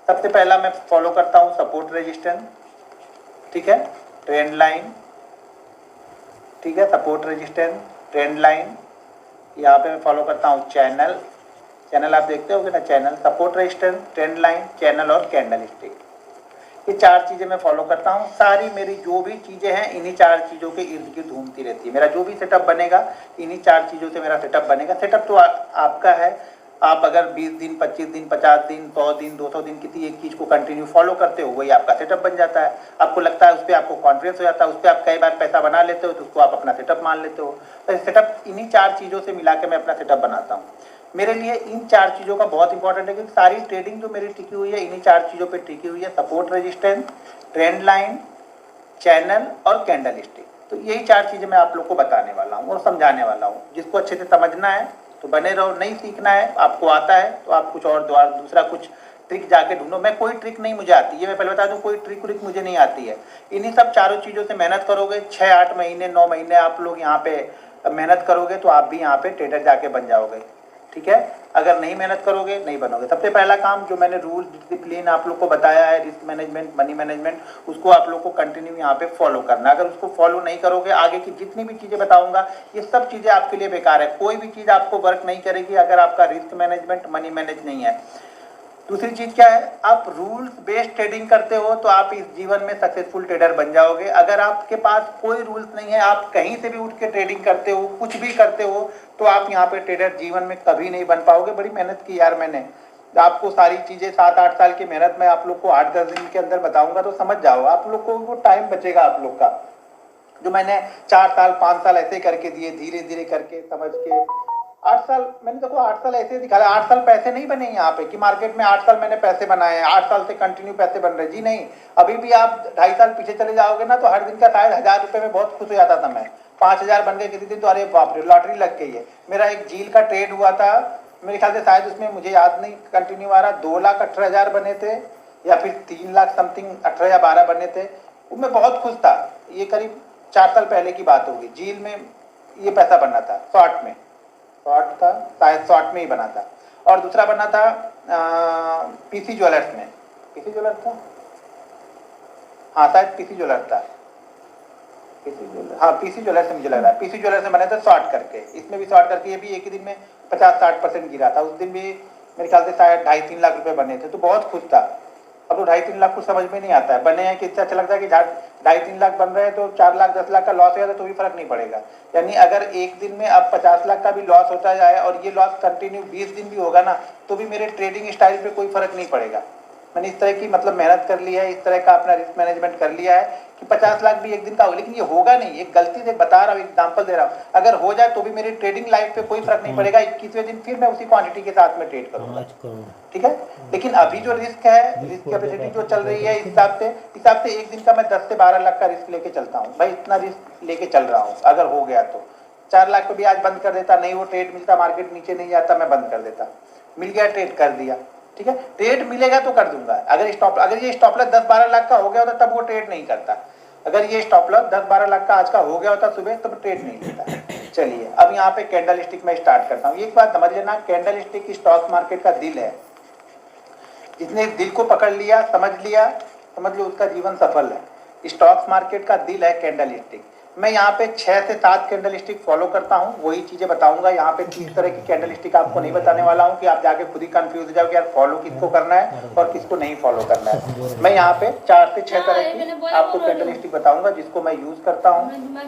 सबसे पहला मैं फॉलो करता हूँ सपोर्ट रेजिस्टेंस, ठीक है, ट्रेंड लाइन, ठीक है, सपोर्ट रेजिस्टेंस, ट्रेंड लाइन। यहाँ पे मैं फॉलो करता हूँ चैनल, चैनल आप देखते होगे ना, channel, support resistance, trend line, channel और कैंडल स्टिक। ये 4 चीज़ें मैं फॉलो करता हूँ। सारी मेरी जो भी चीज़ें हैं इन्हीं 4 चीज़ों के इर्द गिर्द घूमती रहती है। मेरा जो भी सेटअप बनेगा इन्हीं 4 चीज़ों से मेरा सेटअप बनेगा। सेटअप तो आपका है। आप अगर 20 दिन, 25 दिन, 50 दिन, 100 दिन, 200 दिन किसी एक चीज़ को कंटिन्यू फॉलो करते हो, वही आपका सेटअप बन जाता है। आपको लगता है उस पर आपको कॉन्फिडेंस हो जाता है, उस पर आप कई बार पैसा बना लेते हो तो उसको आप अपना सेटअप मान लेते हो। तो सेटअप इन्हीं 4 चीज़ों से मिला के मैं अपना सेटअप बनाता हूँ। मेरे लिए इन 4 चीज़ों का बहुत इंपॉर्टेंट है, क्योंकि सारी ट्रेडिंग जो मेरी टिकी हुई है इन्हीं 4 चीज़ों पे टिकी हुई है, support resistance, trend line, channel और कैंडल स्टिक। तो यही 4 चीज़ें मैं आप लोग को बताने वाला हूँ और समझाने वाला हूँ। जिसको अच्छे से समझना है तो बने रहो, नहीं सीखना है, आपको आता है तो आप कुछ और दूसरा कुछ ट्रिक जाके ढूंढो। मैं कोई ट्रिक नहीं मुझे आती है, मैं पहले बता दूं, कोई ट्रिक मुझे नहीं आती है। इन्हीं सब चारों चीज़ों से मेहनत करोगे, 6-8 महीने 9 महीने आप लोग यहाँ पे मेहनत करोगे तो आप भी यहाँ पे ट्रेडर जाके बन जाओगे, ठीक है। अगर नहीं मेहनत करोगे नहीं बनोगे। सबसे पहला काम जो मैंने रूल डिसिप्लिन आप लोग को बताया है, रिस्क मैनेजमेंट, मनी मैनेजमेंट, उसको आप लोग को कंटिन्यू यहाँ पे फॉलो करना। अगर उसको फॉलो नहीं करोगे, आगे की जितनी भी चीज़ें बताऊंगा ये सब चीज़ें आपके लिए बेकार है। कोई भी चीज़ आपको वर्क नहीं करेगी अगर आपका रिस्क मैनेजमेंट, मनी मैनेज नहीं है। दूसरी चीज क्या है, आप रूल्स बेस्ड ट्रेडिंग करते हो तो आप इस जीवन में सक्सेसफुल ट्रेडर बन जाओगे। अगर आपके पास कोई रूल्स नहीं है, आप कहीं से भी उठ के ट्रेडिंग करते हो, कुछ भी करते हो, तो आप यहाँ पे ट्रेडर जीवन में कभी नहीं बन पाओगे। बड़ी मेहनत की यार मैंने, आपको सारी चीजें 7-8 साल की मेहनत में आप लोग को 8-10 दिन के अंदर बताऊंगा तो समझ जाओ। आप लोग को वो टाइम बचेगा आप लोग का, जो मैंने 4 साल 5 साल ऐसे करके दिए, धीरे धीरे करके समझ के। 8 साल मैंने देखो, 8 साल ऐसे दिखाया। 8 साल पैसे नहीं बने यहाँ पे कि मार्केट में 8 साल मैंने पैसे बनाए हैं, 8 साल से कंटिन्यू पैसे बन रहे, जी नहीं। अभी भी आप 2.5 साल पीछे चले जाओगे ना तो हर दिन का शायद 1000 रुपये में बहुत खुश हो जाता था मैं। 5000 बन गए किसी दिन तो अरे बाप रे, लॉटरी लग गई है। मेरा एक झील का ट्रेड हुआ था, मेरे ख्याल से शायद उसमें, मुझे याद नहीं कंटिन्यू आ रहा, 2,18,000 बने थे या फिर 3 लाख समथिंग 18 या 12 बने थे। मैं बहुत खुश था। ये करीब 4 साल पहले की बात होगी। झील में ये पैसा बनना था, शॉर्ट में, शॉर्ट था शायद, शॉर्ट में ही बना था। और दूसरा बना था पीसी ज्वेलर्स में, पीसी ज्वेलर्स था, हाँ शायद पीसी ज्वेलर्स था, पीसी ज्वेलर्स, हाँ पीसी ज्वेलर्स से मुझे लग रहा है, पीसी ज्वेलर्स से बने थे शॉर्ट करके। इसमें भी शॉर्ट करके ये भी एक ही दिन में 50-60% गिरा था। उस दिन भी मेरे ख्याल से शायद 2.5-3 लाख रुपए बने थे, तो बहुत खुश था। अब तो 2.5-3 लाख कुछ समझ में नहीं आता है, बने हैं कि इससे अच्छा लगता है कि 2.5-3 लाख बन रहे हैं तो 4 लाख 10 लाख का लॉस हो जाता तो भी फर्क नहीं पड़ेगा। यानी अगर एक दिन में अब 50 लाख का भी लॉस होता जाए और ये लॉस कंटिन्यू 20 दिन भी होगा ना तो भी मेरे ट्रेडिंग स्टाइल पे कोई फर्क नहीं पड़ेगा। मैंने इस तरह की मतलब मेहनत कर ली है, इस तरह का अपना रिस्क मैनेजमेंट कर लिया है कि 50 लाख भी एक दिन का हो, लेकिन ये होगा नहीं। एक गलती से बता रहा हूँ, एग्जांपल दे रहा हूँ, अगर हो जाए तो भी मेरी ट्रेडिंग लाइफ पे कोई फर्क नहीं पड़ेगा। 21वें दिन फिर मैं उसी क्वांटिटी के साथ में ट्रेड करूंगा, ठीक है। लेकिन अभी जो रिस्क है, रिस्क कैपेसिटी जो चल रही है, इस हिसाब से एक दिन का मैं 10 से 12 लाख का रिस्क लेके चलता हूँ भाई। इतना रिस्क लेके चल रहा हूँ। अगर हो गया तो 4 लाख पे भी आज बंद कर देता, नहीं वो ट्रेड मिलता, मार्केट नीचे नहीं जाता, मैं बंद कर देता। मिल गया, ट्रेड कर दिया, ठीक है। ट्रेड मिलेगा तो कर दूंगा। अगर ये स्टॉप लॉस 10-12 लाख का हो गया होता तब वो ट्रेड नहीं करता। अगर ये स्टॉप लॉस 10-12 लाख का आज का हो गया होता सुबह तब ट्रेड नहीं लेता। चलिए अब यहाँ पे कैंडल स्टिक में स्टार्ट करता हूँ। एक बात समझ लेना, कैंडल स्टिक स्टॉक मार्केट का दिल है। जिसने दिल को पकड़ लिया, समझ लिया, समझ लो उसका जीवन सफल है। स्टॉक मार्केट का दिल है कैंडल स्टिक। मैं यहाँ पे 6 से 7 कैंडल स्टिक फॉलो करता हूँ, वही चीजें बताऊंगा। यहाँ पे 30 तरह की कैंडल स्टिक आपको नहीं बताने वाला हूँ कि आप जाके खुद ही कंफ्यूज हो जाओ कि यार फॉलो किसको करना है और किसको नहीं फॉलो करना है। मैं यहाँ पे 4 से 6 तरह की आपको कैंडल स्टिक बताऊंगा जिसको मैं यूज करता हूँ,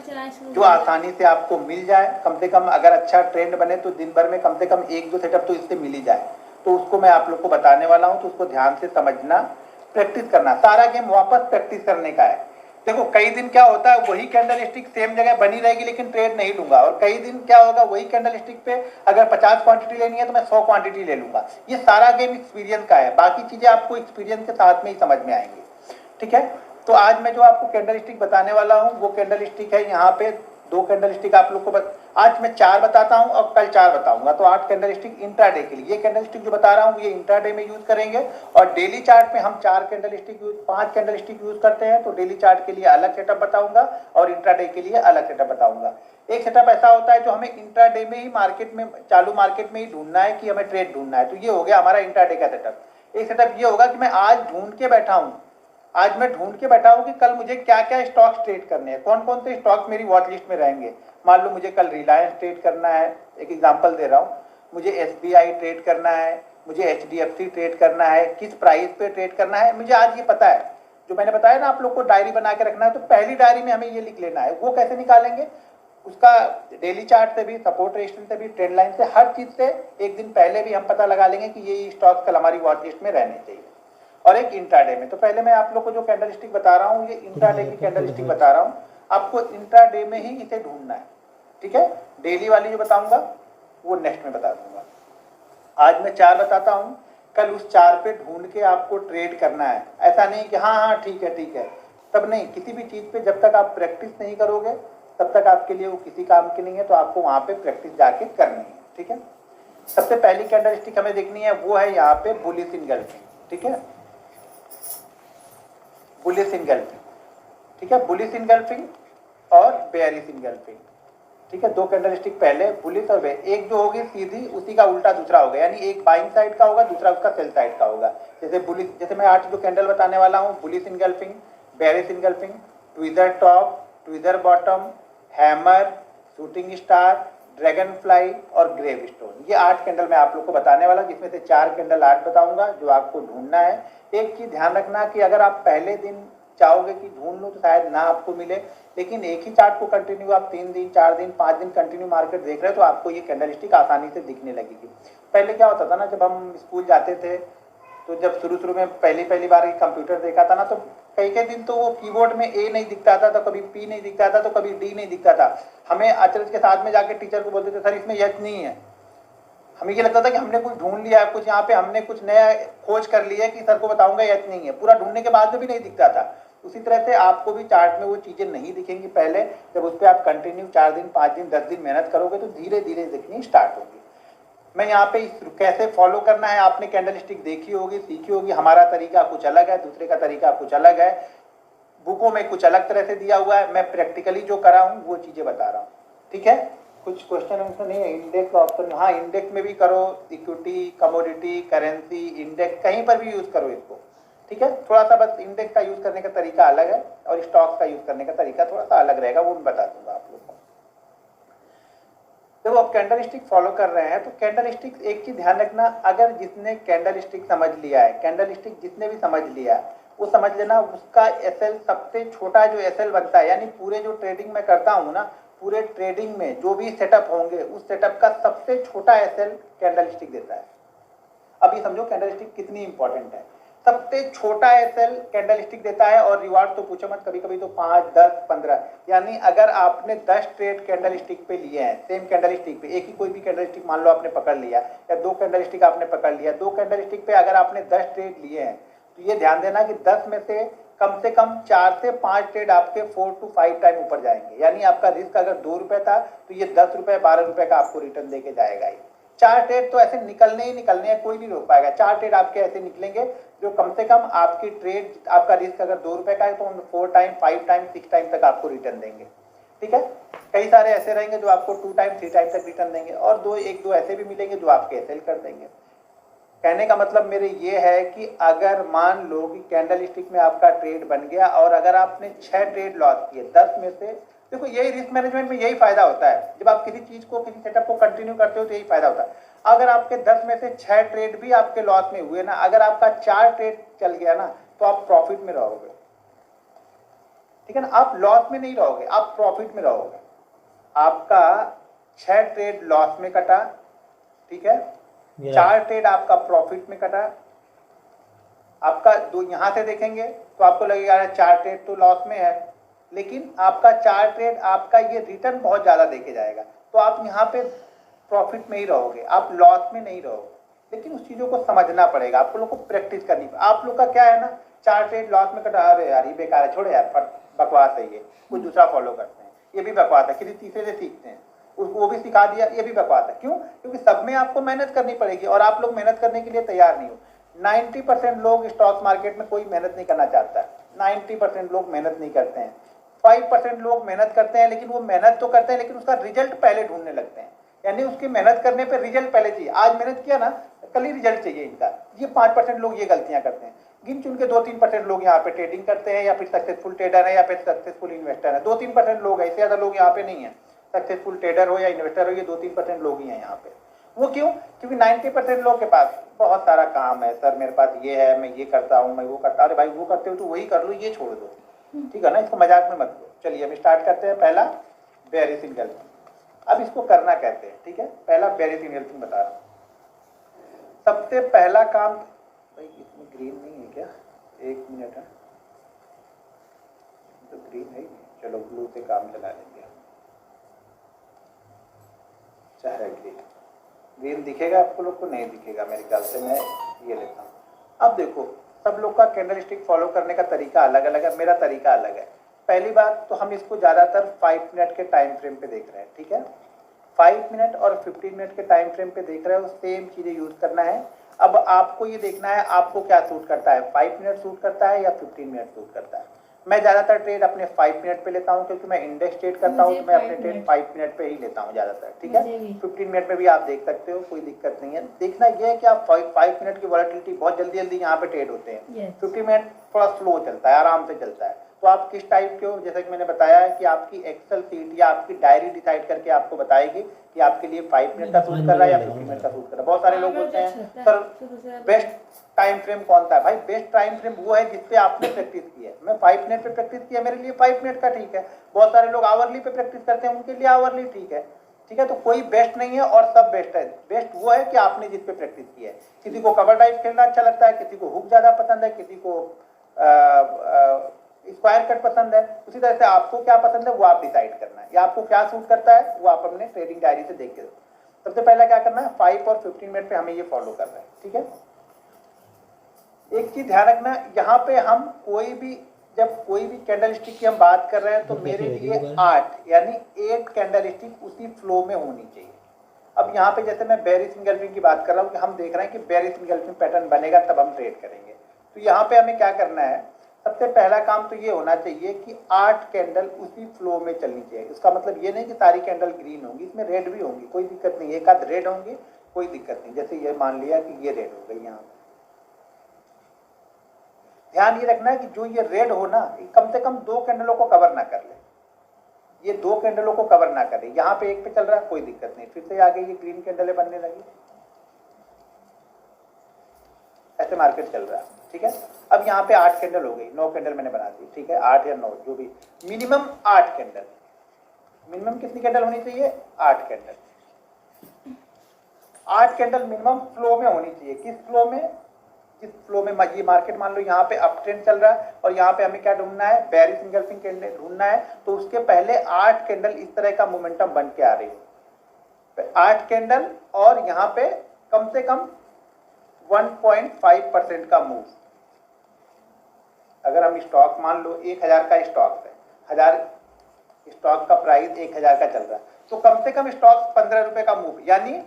जो आसानी से आपको मिल जाए। कम से कम अगर अच्छा ट्रेंड बने तो दिन भर में कम से कम 1-2 सेटअप तो इससे मिल ही जाए। तो उसको मैं आप लोग को बताने वाला हूँ, तो उसको ध्यान से समझना, प्रैक्टिस करना। सारा गेम वापस प्रैक्टिस करने का है। देखो कई दिन क्या होता है, वही कैंडल स्टिक सेम जगह बनी रहेगी लेकिन ट्रेड नहीं लूंगा, और कई दिन क्या होगा, वही कैंडल स्टिक पे अगर 50 क्वांटिटी लेनी है तो मैं 100 क्वांटिटी ले लूंगा। ये सारा गेम एक्सपीरियंस का है, बाकी चीजें आपको एक्सपीरियंस के साथ में ही समझ में आएंगी, ठीक है। तो आज मैं जो आपको कैंडल स्टिक बताने वाला हूँ वो कैंडल स्टिक है, यहाँ पे 2 कैंडल स्टिक आप लोग को आज मैं 4 बताता हूँ और कल 4 बताऊंगा, तो 8 कैंडल स्टिक इंट्राडे के लिए। ये कैंडल स्टिक जो बता रहा हूँ ये इंट्राडे में यूज करेंगे, और डेली चार्ट में हम 4 candle stick 5 candle stick use करते हैं। तो डेली चार्ट के लिए अलग सेटअप बताऊंगा और इंट्राडे के लिए अलग सेटअप बताऊंगा। एक सेटअप ऐसा होता है जो हमें इंट्राडे में ही मार्केट में, चालू मार्केट में ही ढूंढना है कि हमें ट्रेड ढूंढना है, तो ये हो गया हमारा इंट्राडे का सेटअप। एक सेटअप ये होगा कि मैं आज ढूंढ के बैठा हूँ, आज मैं ढूंढ के बैठा हूँ कि कल मुझे क्या क्या स्टॉक्स ट्रेड करने हैं, कौन कौन से स्टॉक्स मेरी वॉच लिस्ट में रहेंगे। मान लो मुझे कल रिलायंस ट्रेड करना है, एक एग्जांपल दे रहा हूँ, मुझे SBI ट्रेड करना है, मुझे HDFC ट्रेड करना है, किस प्राइस पे ट्रेड करना है, मुझे आज ये पता है। जो मैंने बताया ना आप लोग को डायरी बना के रखना है, तो पहली डायरी में हमें ये लिख लेना है। वो कैसे निकालेंगे, उसका डेली चार्ट से भी, सपोर्ट रेजिस्टेंस से भी, ट्रेंड लाइन से, हर चीज से एक दिन पहले भी हम पता लगा लेंगे कि ये स्टॉक कल हमारी वॉच लिस्ट में रहने चाहिए। और एक इंट्राडे में, तो पहले मैं आप लोग को जो कैंडलस्टिक बता रहा हूँ, ये इंट्राडे की कैंडलस्टिक बता रहा हूँ, आपको इंट्राडे में ही इसे ढूंढना है, ठीक है। डेली वाली जो बताऊंगा वो नेक्स्ट में बता दूंगा। आज मैं 4 बताता हूँ, कल उस 4 पे ढूंढ के आपको ट्रेड करना है। ऐसा नहीं कि हाँ हाँ ठीक है, तब नहीं। किसी भी चीज पे जब तक आप प्रैक्टिस नहीं करोगे तब तक आपके लिए वो किसी काम की नहीं है, तो आपको वहां पे प्रैक्टिस जाके करनी है, ठीक है। सबसे पहली कैंडलस्टिक हमें देखनी है, वो है यहाँ पे बुलिश इनगल्फिंग, ठीक है, बुलिश इनगल्फिंग, ठीक है, बुलिश इनगल्फिंग और बेयरिश इनगल्फिंग, ठीक है। 2 कैंडलस्टिक पहले, बुलिश और बेयर। एक जो होगी सीधी, उसी का उल्टा दूसरा होगा, यानी एक बाइंग साइड का होगा, दूसरा उसका सेल साइड का होगा। जैसे बुलिश, जैसे मैं आज जो कैंडल बताने वाला हूँ, bullish engulfing, bearish engulfing, tweezer top, tweezer bottom, hammer, shooting star, dragon fly और ग्रेव स्टोन, ये 8 कैंडल मैं आप लोग को बताने वाला, जिसमें से 4 कैंडल 8 बताऊंगा जो आपको ढूंढना है। एक चीज ध्यान रखना कि अगर आप पहले दिन चाहोगे कि ढूंढ लो तो शायद ना आपको मिले, लेकिन एक ही चार्ट को कंटिन्यू आप 3 दिन 4 दिन 5 दिन कंटिन्यू मार्केट देख रहे हो तो आपको ये कैंडलस्टिक आसानी से दिखने लगेगी। पहले क्या होता था ना, जब हम स्कूल जाते थे तो जब शुरू में पहली बार कंप्यूटर देखा था ना, तो कई दिन तो वो कीबोर्ड में A नहीं दिखता था, तो कभी P नहीं दिखता था, तो कभी D नहीं दिखता था। हमें अचरज के साथ में जाके टीचर को बोलते थे सर इसमें यच नहीं है। हमें ये लगता था कि हमने कुछ ढूंढ लिया है, कुछ यहाँ पे हमने कुछ नया खोज कर लिया है कि सर को बताऊंगा यच नहीं है, पूरा ढूंढने के बाद में भी नहीं दिखता था। उसी तरह से आपको भी चार्ट में वो चीजें नहीं दिखेंगी पहले, जब उस पर आप कंटिन्यू 4 दिन 5 दिन 10 दिन मेहनत करोगे तो धीरे धीरे दिखनी स्टार्ट होगी। मैं यहाँ पे कैसे फॉलो करना है, आपने कैंडलस्टिक देखी होगी, सीखी होगी। हमारा तरीका कुछ अलग है, दूसरे का तरीका कुछ अलग है, बुकों में कुछ अलग तरह से दिया हुआ है, मैं प्रैक्टिकली जो करा हूँ वो चीजें बता रहा हूँ, ठीक है। कुछ क्वेश्चन आंसर नहीं है, इंडेक्स का ऑप्शन, हाँ इंडेक्स में भी करो, इक्विटी, कमोडिटी, करेंसी, इंडेक्स कहीं पर भी यूज करो इसको, ठीक है। थोड़ा सा बस इंडेक्स का यूज करने का तरीका अलग है और स्टॉक्स का यूज करने का तरीका थोड़ा सा अलग रहेगा, वो मैं बता दूंगा आप लोग को। जब आप कैंडलस्टिक फॉलो कर रहे हैं तो कैंडलस्टिक एक चीज ध्यान रखना, अगर जिसने कैंडलस्टिक समझ लिया है, कैंडलस्टिक जिसने भी समझ लिया है वो समझ लेना उसका एसएल सबसे छोटा जो एसएल बनता है, यानी पूरे जो ट्रेडिंग में करता हूँ ना, पूरे ट्रेडिंग में जो भी सेटअप होंगे उस सेटअप का सबसे छोटा एसएल कैंडलस्टिक देता है। अब ये समझो कैंडलस्टिक कितनी इंपॉर्टेंट है। सबसे छोटा एसएल कैंडलस्टिक देता है और रिवार्ड तो पूछो मत, कभी कभी तो 5, 10, 15, यानी अगर आपने 10 ट्रेड कैंडलस्टिक पे लिए हैं, सेम कैंडलस्टिक पे, एक ही कोई भी कैंडलस्टिक मान लो आपने पकड़ लिया, या 2 कैंडलस्टिक आपने पकड़ लिया, 2 कैंडलस्टिक पे अगर आपने 10 ट्रेड लिए हैं तो ये ध्यान देना कि 10 में से कम 4 से 5 ट्रेड आपके 4 to 5 टाइम ऊपर जाएंगे, यानी आपका रिस्क अगर 2 रुपए था तो ये 10 रुपए 12 रुपए का आपको रिटर्न देके जाएगा ही। 4 ट्रेड तो ऐसे निकलने ही निकलने हैं, कोई नहीं रोक पाएगा। 4 ट्रेड आपके ऐसे निकलेंगे जो कम से कम आपकी ट्रेड, आपका रिस्क अगर 2 रुपए का है तो 4 टाइम 5 टाइम 6 टाइम तक आपको रिटर्न देंगे, ठीक है। कई सारे ऐसे रहेंगे जो आपको 2 टाइम 3 टाइम तक रिटर्न देंगे, और 1-2 ऐसे भी मिलेंगे जो आपके सेल कर देंगे। कहने का मतलब मेरे ये है कि अगर मान लो कि कैंडलस्टिक में आपका ट्रेड बन गया और अगर आपने 6 ट्रेड लॉस किए 10 में से, देखो यही रिस्क मैनेजमेंट में यही फायदा होता है, जब आप किसी चीज को, किसी सेटअप को कंटिन्यू करते हो तो यही फायदा होता है। अगर आपके 10 में से 6 ट्रेड भी आपके लॉस में हुए ना, अगर आपका 4 ट्रेड चल गया ना तो आप प्रॉफिट में रहोगे, ठीक है ना। आप लॉस में नहीं रहोगे, आप प्रॉफिट में रहोगे। आपका 6 ट्रेड लॉस में कटा, ठीक है, 4 ट्रेड आपका प्रॉफिट में कटा, आपका दो यहां से देखेंगे तो आपको लगेगा 4 ट्रेड तो लॉस में है, लेकिन आपका 4 ट्रेड आपका ये रिटर्न बहुत ज्यादा देके जाएगा, तो आप यहाँ पे प्रॉफिट में ही रहोगे, आप लॉस में नहीं रहोगे। लेकिन उस चीजों को समझना पड़ेगा, आप लोग को प्रैक्टिस करनी। आप लोग का क्या है ना, 4 ट्रेड लॉस में कटा, अरे यार ये बेकार है, छोड़ो यार, बकवास है, ये कुछ दूसरा फॉलो करते हैं, ये भी बकवास है, किसी तीसरे से सीखते हैं, उसको वो भी सिखा दिया, ये भी बकवास है। क्यों? क्योंकि सब में आपको मेहनत करनी पड़ेगी और आप लोग मेहनत करने के लिए तैयार नहीं हो। 90% लोग स्टॉक मार्केट में कोई मेहनत नहीं करना चाहता है, 90% लोग मेहनत नहीं करते हैं। 5% लोग मेहनत करते हैं, लेकिन वो मेहनत तो करते हैं लेकिन उसका रिजल्ट पहले ढूंढने लगते हैं, यानी उसकी मेहनत करने पे रिजल्ट पहले चाहिए। आज मेहनत किया ना, कल ही रिजल्ट चाहिए इनका। ये 5% लोग ये गलतियां करते हैं। गिन चुन के 2-3% लोग यहाँ पे ट्रेडिंग करते हैं, या फिर सक्सेसफुल ट्रेडर है, या फिर सक्सेसफुल इन्वेस्टर है। 2-3% लोग है, इससे ज़्यादा लोग यहाँ पे नहीं है। सक्सेसफुल ट्रेडर हो या इन्वेस्टर हो, ये 2-3% लोग ही हैं यहाँ पे। वो क्यों? क्योंकि 90% लोग के पास बहुत सारा काम है। सर मेरे पास ये है, मैं ये करता हूँ, मैं वो करता हूँ। अरे भाई वो करते हो तो वही कर लो, ये छोड़ दो, ठीक है ना, इसको मजाक में मत लो। चलिए हम स्टार्ट करते हैं। पहला बेयरिश एंगल्फिंग। अब इसको करना कहते हैं, ठीक है। पहला बेयरिश एंगल्फिंग बता रहा हूँ। सबसे पहला काम, भाई इसमें ग्रीन नहीं है क्या? एक मिनट है, तो ग्रीन है ही नहीं। चलो ब्लू से काम चला लेंगे। चाहे ग्रीन, ग्रीन दिखेगा आपको लोग को? नहीं दिखेगा मेरे ख्याल से। मैं ये लेता हूँ। अब देखो, सब लोग का कैंडल स्टिक फॉलो करने का तरीका अलग अलग है, मेरा तरीका अलग है। पहली बात तो हम इसको ज़्यादातर 5 मिनट के टाइम फ्रेम पे देख रहे हैं, ठीक है। 5 मिनट और 15 मिनट के टाइम फ्रेम पे देख रहे हो, सेम चीज़ें यूज़ करना है। अब आपको ये देखना है आपको क्या सूट करता है, 5 मिनट सूट करता है या 15 मिनट सूट करता है। मैं ज़्यादातर ट्रेड अपने 5 मिनट पे लेता हूँ, क्योंकि मैं इंडेक्स ट्रेड करता हूँ, तो मैं अपने ट्रेड 5 मिनट पे ही लेता हूँ ज़्यादातर, ठीक है। 15 मिनट में भी आप देख सकते हो, कोई दिक्कत नहीं है। देखना यह है कि आप 5 मिनट की वॉलेटिलिटी बहुत जल्दी जल्दी यहाँ पे ट्रेड होते हैं। 15 मिनट थोड़ा स्लो चलता है, आराम से चलता है। तो आप किस टाइप के हो, जैसे कि मैंने बताया है कि आपकी एक्सेल सीट या आपकी डायरी डिसाइड करके आपको बताएगी कि आपके लिए 5 मिनट का सूट कर रहा है या 15 मिनट का सूट कर रहा है। बहुत सारे लोग बोलते हैं सर बेस्ट टाइम फ्रेम कौन सा है? भाई बेस्ट टाइम फ्रेम वो है जिसपे आपने प्रैक्टिस की है। मैं 5 मिनट पे प्रैक्टिस किया, मेरे लिए 5 मिनट का ठीक है। बहुत सारे लोग आवरली पे प्रैक्टिस करते हैं, उनके लिए आवरली ठीक है, ठीक है। तो कोई बेस्ट नहीं है और सब बेस्ट है। बेस्ट वो है कि आपने जिस पे प्रैक्टिस की है। किसी को कवर टाइप खेलना अच्छा लगता है, किसी को हुक ज्यादा पसंद है, किसी को स्क्वायर कट पसंद है। उसी तरह से आपको क्या पसंद है वो आप डिसाइड करना है, या आपको क्या सूट करता है वो आप अपने ट्रेडिंग डायरी से देख के दो। सबसे पहला क्या करना है, 5 और 15 मिनट पे हमें ये फॉलो करना है, ठीक है। एक चीज ध्यान रखना, यहाँ पे हम जब कोई भी कैंडल स्टिक की हम बात कर रहे हैं, तो मेरे लिए 8 यानी 8 कैंडल स्टिक उसी फ्लो में होनी चाहिए। अब यहाँ पे जैसे मैं बेयरिश एंगल्फिंग की बात कर रहा हूँ कि हम देख रहे हैं कि बेयरिश एंगल्फिंग पैटर्न बनेगा तब हम ट्रेड करेंगे। तो यहाँ पे हमें क्या करना है, सबसे पहला काम तो ये होना चाहिए कि 8 कैंडल उसी फ्लो में चलनी चाहिए। इसका मतलब ये नहीं कि सारी कैंडल ग्रीन होंगी, इसमें रेड भी होंगी, कोई दिक्कत नहीं। एक आध रेड होंगी, कोई दिक्कत नहीं। जैसे ये मान लिया कि ये रेड हो गई, यहाँ ध्यान ये रखना है कि जो ये रेड हो ना, कम से कम 2 कैंडलों को कवर ना कर ले। ये 2 कैंडलों को कवर ना करे। यहाँ पे एक पे चल रहा है, कोई दिक्कत नहीं, फिर से आगे ये ग्रीन कैंडलें बनने लगी, ऐसे मार्केट चल रहा है, ठीक है। अब यहाँ पे 8 कैंडल हो गई, 9 कैंडल मैंने बना दी, ठीक है। 8 या 9 जो भी, मिनिमम 8 कैंडल। मिनिमम कितनी कैंडल होनी चाहिए? 8 कैंडल। 8 कैंडल मिनिमम फ्लो में होनी चाहिए। किस फ्लो में? जिस फ्लो में ये मार्केट मान लो यहाँ पे अप ट्रेंड चल रहा है और यहाँ पे हमें क्या ढूंढना है, बेयरिश एंगल्फिंग कैंडल ढूंढना है। तो उसके पहले 8 कैंडल इस तरह का मोमेंटम बन के आ रही है, 8 कैंडल, और यहाँ पे कम से कम 1.5% का मूव। अगर हम स्टॉक मान लो 1000 का स्टॉक है, 1000 स्टॉक का प्राइस 1000 का चल रहा है, तो कम से कम स्टॉक 15 रुपए का मूव, यानी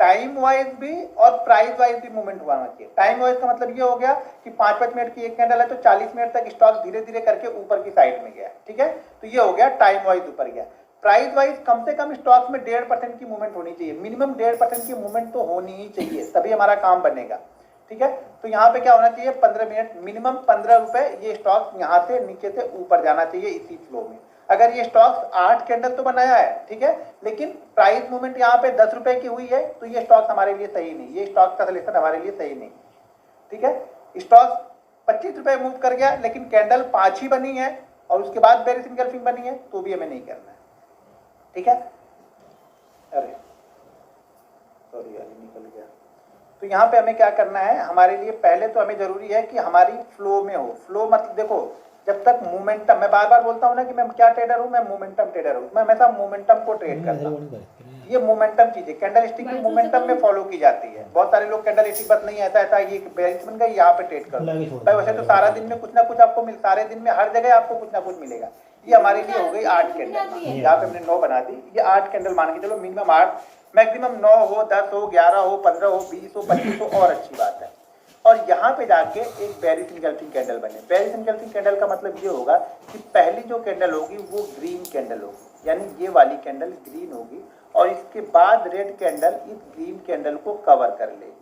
टाइम वाइज भी और प्राइस वाइज भी मूवमेंट हुआ चाहिए। टाइम वाइज का मतलब ये हो गया कि 5-5 मिनट की एक कैंडल है तो 40 मिनट तक स्टॉक धीरे धीरे करके ऊपर की साइड में गया, ठीक है। तो ये हो गया टाइम वाइज ऊपर गया। प्राइस वाइज कम से कम स्टॉक में 1.5% की मूवमेंट होनी चाहिए। मिनिमम 1.5% की मूवमेंट तो होनी ही चाहिए, तभी हमारा काम बनेगा, ठीक है। तो यहाँ पे क्या होना चाहिए, 15 मिनट मिनिमम 15 रुपए ये स्टॉक यहाँ से नीचे से ऊपर जाना चाहिए इसी फ्लो में। अगर ये स्टॉक 8 कैंडल तो बनाया है, ठीक है, लेकिन प्राइस मूवमेंट यहाँ पे 10 रुपए की हुई है, तो ये स्टॉक हमारे लिए सही नहीं, ये स्टॉक का सिलेक्शन हमारे लिए सही नहीं, ठीक है। स्टॉक 25 रुपए मूव कर गया लेकिन कैंडल 5 ही बनी है और उसके बाद बेयरिश एंगल्फिंग बनी है, तो भी हमें नहीं करना है, ठीक है। अरे सॉरी यार निकल गया। तो यहाँ पे हमें क्या करना है, हमारे लिए पहले तो हमें जरूरी है कि हमारी फ्लो में हो। फ्लो मतलब देखो, जब तक मोमेंटम, मैं बार बार बोलता हूँ ना कि मैं क्या ट्रेडर हूँ, मैं मोमेंटम ट्रेडर हूँ। मैं हमेशा मोमेंटम को ट्रेड करता हूँ। ये मोमेंटम चीज है, कैंडल स्टिक की मोमेंटम में फॉलो की जाती है। बहुत सारे लोग कैंडल स्टिक बस नहीं आता है, ये बेयरिश बन गई यहाँ पे ट्रेड करो भाई। वैसे तो सारा दिन में कुछ ना कुछ आपको सारे दिन में हर जगह आपको कुछ ना कुछ मिलेगा। ये हमारे लिए हो गई 8 कैंडल, यहाँ पे हमने 9 बना दी। ये 8 कैंडल मान के चलो, मिनिमम 8, मैक्सिमम 9 हो, 10 हो, 11 हो, 15 हो, 20 हो, 25 हो, और अच्छी बात है। और यहाँ पे जाके एक बेयरिश एंगल्फिंग कैंडल बने। बेयरिश एंगल्फिंग कैंडल का मतलब ये होगा कि पहली जो कैंडल होगी वो ग्रीन कैंडल होगी, यानी ये वाली कैंडल ग्रीन होगी, और इसके बाद रेड कैंडल इस ग्रीन कैंडल को कवर कर लेगी।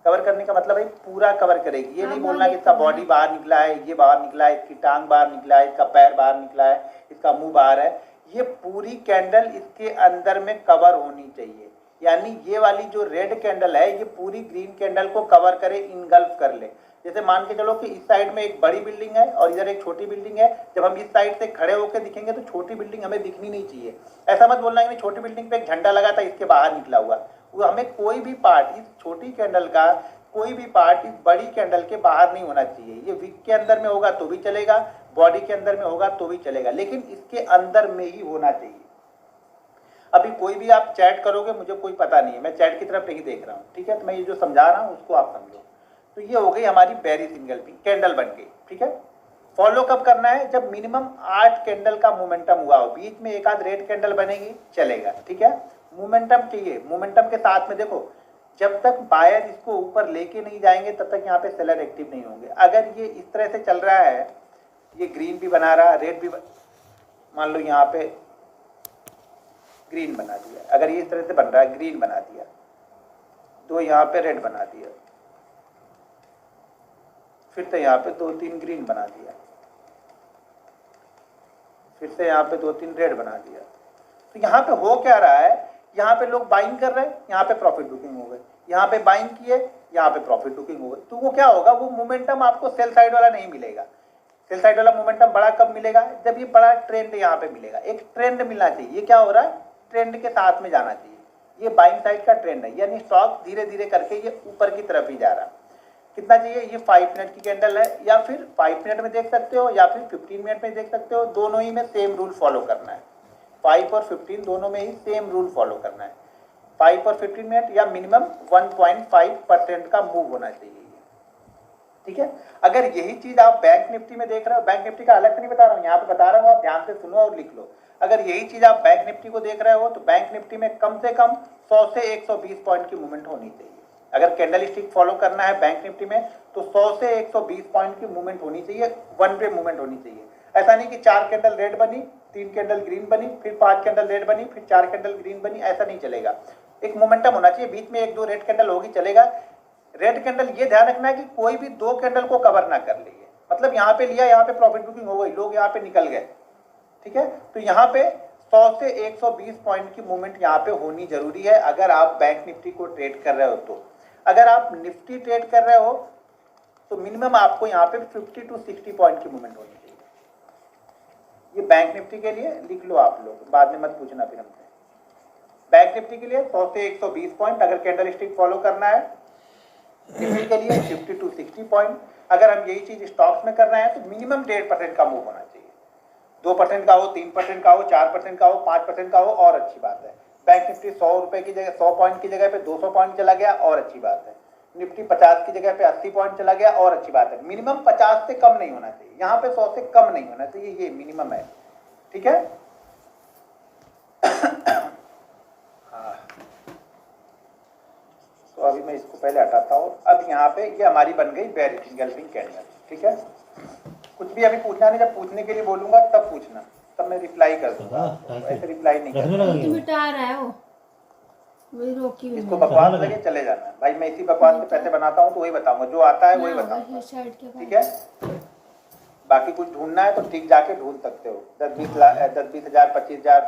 कवर करने का मतलब है पूरा कवर करेगी। ये नहीं बोलना कि इसका बॉडी बाहर निकला है, ये बाहर निकला है, इसकी टांग बाहर निकला है, इसका पैर बाहर निकला है, इसका मुंह बाहर है। ये पूरी कैंडल इसके अंदर में कवर होनी चाहिए। यानी ये वाली जो रेड कैंडल है ये पूरी ग्रीन कैंडल को कवर करे, इनगल्फ कर ले। जैसे मान के चलो कि इस साइड में एक बड़ी बिल्डिंग है और इधर एक छोटी बिल्डिंग है। जब हम इस साइड से खड़े होकर दिखेंगे तो छोटी बिल्डिंग हमें दिखनी नहीं चाहिए। ऐसा मत बोलना कि छोटी बिल्डिंग पे एक झंडा लगा था, इसके बाहर निकला हुआ। वो हमें कोई भी पार्ट इस छोटी कैंडल का, कोई भी पार्ट इस बड़ी कैंडल के बाहर नहीं होना चाहिए। ये विक के अंदर में होगा तो भी चलेगा, बॉडी के अंदर में होगा तो भी चलेगा, लेकिन इसके अंदर में ही होना चाहिए। अभी कोई भी आप चैट करोगे, मुझे कोई पता नहीं है, मैं चैट की तरफ नहीं देख रहा हूँ, ठीक है। तो मैं ये जो समझा रहा हूँ उसको आप समझो। तो ये हो गई हमारी बेरिश इंगल्फिंग कैंडल बन गई, ठीक है। फॉलो कब करना है? जब मिनिमम 8 कैंडल का मोमेंटम हुआ हो, बीच में एक आध रेड कैंडल बनेगी, चलेगा, ठीक है। मोमेंटम चाहिए। मोमेंटम के साथ में देखो, जब तक बायर इसको ऊपर लेके नहीं जाएंगे तब तक यहाँ पे सेलर एक्टिव नहीं होंगे। अगर ये इस तरह से चल रहा है, ये ग्रीन भी बना रहा, रेड भी मान लो यहाँ पे ग्रीन बना दिया, अगर ये इस तरह से बन रहा है, ग्रीन बना दिया, तो यहाँ पे रेड बना दिया, फिर से यहाँ पे 2-3 ग्रीन बना दिया, फिर से यहाँ पे 2-3 रेड बना दिया। तो यहाँ पे हो क्या रहा है? यहाँ पे लोग बाइंग कर रहे हैं, यहाँ पे प्रॉफिट बुकिंग हो गई, यहाँ पे बाइंग किए, यहाँ पे प्रॉफिट बुकिंग हो गई। तो वो क्या होगा? वो मोमेंटम आपको सेल साइड वाला नहीं मिलेगा। सेल साइड वाला मोमेंटम बड़ा कब मिलेगा? जब ये बड़ा ट्रेंड यहाँ पे मिलेगा। एक ट्रेंड मिलना चाहिए। ये क्या हो रहा है? ट्रेंड के साथ में जाना चाहिए। ये बाइंग साइड का ट्रेंड है, यानी स्टॉक धीरे धीरे करके ये ऊपर की तरफ ही जा रहा है। कितना चाहिए? ये 5 मिनट की कैंडल है, या फिर 5 मिनट में देख सकते हो या फिर 15 मिनट में देख सकते हो। दोनों ही में सेम रूल फॉलो करना है। 5 और 15 दोनों में ही सेम रूल फॉलो करना है। 5 और 15 मिनट या मिनिमम 1.5% का मूव होना चाहिए, ठीक है। अगर यही चीज आप बैंक निफ्टी में देख रहे हो, बैंक निफ्टी का अलग से नहीं बता रहा हूँ, यहाँ पे बता रहा हूँ, आप ध्यान से सुनो और लिख लो। अगर यही चीज आप बैंक निफ्टी को देख रहे हो तो बैंक निफ्टी में कम से कम 100 से 120 पॉइंट की मूवमेंट होनी चाहिए। अगर कैंडल स्टिक फॉलो करना है बैंक निफ्टी में तो 100 से 120 पॉइंट की मूवमेंट होनी चाहिए, वन वे मूवमेंट होनी चाहिए। ऐसा नहीं कि 4 कैंडल रेड बनी, 3 कैंडल ग्रीन बनी, फिर 5 कैंडल रेड बनी, फिर 4 कैंडल ग्रीन बनी, ऐसा नहीं चलेगा। एक मोमेंटम होना चाहिए, बीच में 1-2 रेड कैंडल होगी, चलेगा। रेड कैंडल ये ध्यान रखना है कि कोई भी 2 कैंडल को कवर ना कर ले। मतलब यहाँ पे लिया, यहाँ पे प्रॉफिट बुकिंग हो गई, लोग यहाँ पे निकल गए, ठीक है। तो यहाँ पे 100 से 120 पॉइंट की मूवमेंट यहाँ पे होनी जरूरी है अगर आप बैंक निफ्टी को ट्रेड कर रहे हो तो। अगर आप निफ्टी ट्रेड कर रहे हो तो मिनिमम आपको यहाँ पे 50 to 60 पॉइंट की मूवमेंट होनी चाहिए। ये बैंक निफ्टी के लिए लिख लो आप लोग, बाद में मत पूछना फिर हमसे। बैंक निफ्टी के लिए 100 से 120 पॉइंट अगर कैंडल स्टिक फॉलो करना है। निफ्टी के लिए 50 to 60 पॉइंट। अगर हम यही चीज स्टॉक्स में कर रहे हैं तो मिनिमम 1.5% का मूव होना चाहिए। 2% का हो, 3% का हो, 4% का हो, 5% का हो और अच्छी बात है। बैंक निफ्टी 100 रुपए की जगह 100 पॉइंट की जगह पे 200 पॉइंट चला गया और अच्छी बात है। निफ्टी 50 की जगह पे 80 पॉइंट चला गया और अच्छी बात है। मिनिमम 50 से कम नहीं होना चाहिए, यहाँ पे 100 से कम नहीं होना चाहिए, ये मिनिमम है, ठीक है। तो अभी मैं इसको पहले हटाता हूँ। अब यहाँ पे ये हमारी बन गई बेरिश इंगल्फिंग कैंडल, ठीक है। कुछ भी अभी पूछना नहीं, जब पूछने के लिए बोलूंगा तब पूछना, तब मैं रिप्लाई कर दूंगा, ऐसे रिप्लाई नहीं करूंगा। इसको बकवास लगे चले जाना भाई, मैं इसी बकवास पे पैसे बनाता हूँ तो वही बताऊंगा, जो आता है वही बताऊंगा, ठीक है। बाकी कुछ ढूंढना है तो ठीक जाके ढूंढ सकते हो। 10-20 हज़ार, 25 हज़ार, 50 हज़ार,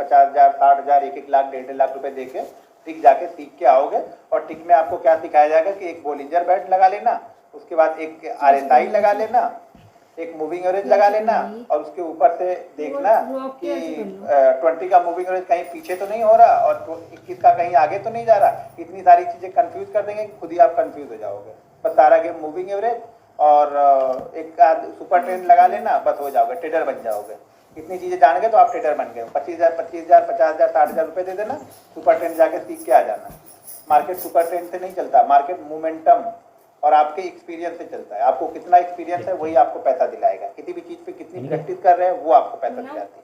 60 हज़ार, 1-1 लाख, 1.5 लाख रुपए देके टिक जाके सीख के आओगे। और टिक में आपको क्या सिखाया जाएगा कि एक बॉलिंजर बैंड लगा लेना, उसके बाद एक RSI लगा लेना, एक मूविंग एवरेज लगा लेना, और उसके ऊपर से देखना कि 20 का मूविंग एवरेज कहीं पीछे तो नहीं हो रहा और 21 का कहीं आगे तो नहीं जा रहा। इतनी सारी चीजें कंफ्यूज कर देंगे, खुद ही आप कंफ्यूज हो जाओगे। बस सारा गेम मूविंग एवरेज और एक सुपर ट्रेंड लगा लेना, बस हो जाओगे, ट्रेडर बन जाओगे। इतनी चीजें जान गए तो आप ट्रेडर बन गए। 25 हज़ार, 50 हज़ार, 60 हज़ार रुपए दे देना, सुपर ट्रेंड जाके सीख के आ जाना। मार्केट सुपर ट्रेंड से नहीं चलता, मार्केट मोमेंटम और आपके एक्सपीरियंस से चलता है। आपको कितना एक्सपीरियंस है वही आपको पैसा दिलाएगा। किसी भी चीज पे कितनी प्रैक्टिस कर रहे हैं वो आपको पैसा दिलाती है।